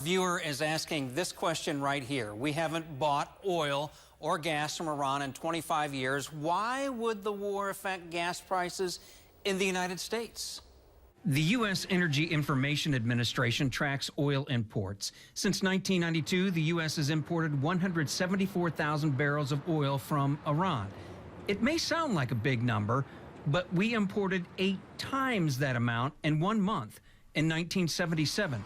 Viewer is asking this question right here. We haven't bought oil or gas from Iran in 25 years. Why would the war affect gas prices in the United States? The U.S. Energy Information Administration tracks oil imports. Since 1992, the U.S. has imported 174,000 barrels of oil from Iran. It may sound like a big number, but we imported 8 times that amount in 1 month in 1977.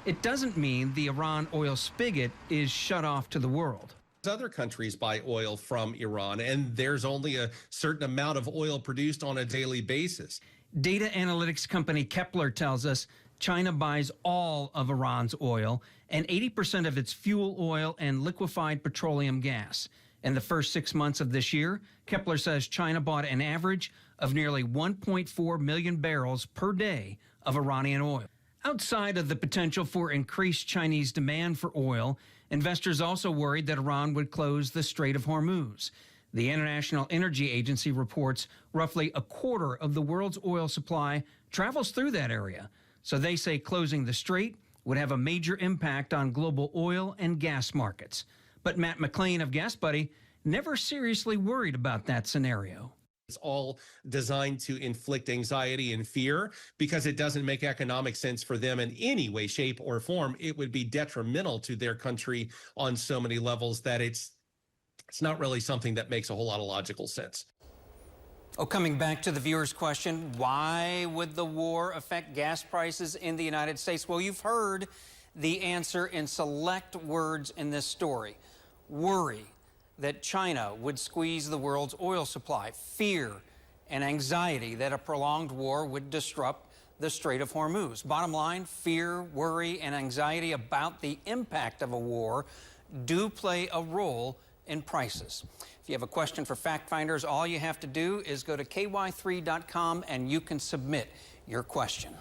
It doesn't mean the Iran oil spigot is shut off to the world. Other countries buy oil from Iran, and there's only a certain amount of oil produced on a daily basis. Data analytics company Kepler tells us China buys all of Iran's oil and 80% of its fuel oil and liquefied petroleum gas. In the first 6 months of this year, Kepler says China bought an average of nearly 1.4 million barrels per day of Iranian oil. Outside of the potential for increased Chinese demand for oil, investors also worried that Iran would close the Strait of Hormuz. The International Energy Agency reports roughly a quarter of the world's oil supply travels through that area. So they say closing the strait would have a major impact on global oil and gas markets. But Matt McLean of GasBuddy never seriously worried about that scenario. It's all designed to inflict anxiety and fear because it doesn't make economic sense for them in any way, shape, or form. It would be detrimental to their country on so many levels that it's not really something that makes a whole lot of logical sense. Oh, coming back to the viewer's question, why would the war affect gas prices in the United States? Well, you've heard the answer in select words in this story. Worry that China would squeeze the world's oil supply, fear and anxiety that a prolonged war would disrupt the Strait of Hormuz. Bottom line, fear, worry, and anxiety about the impact of a war do play a role in prices. If you have a question for Fact Finders, all you have to do is go to ky3.com and you can submit your question.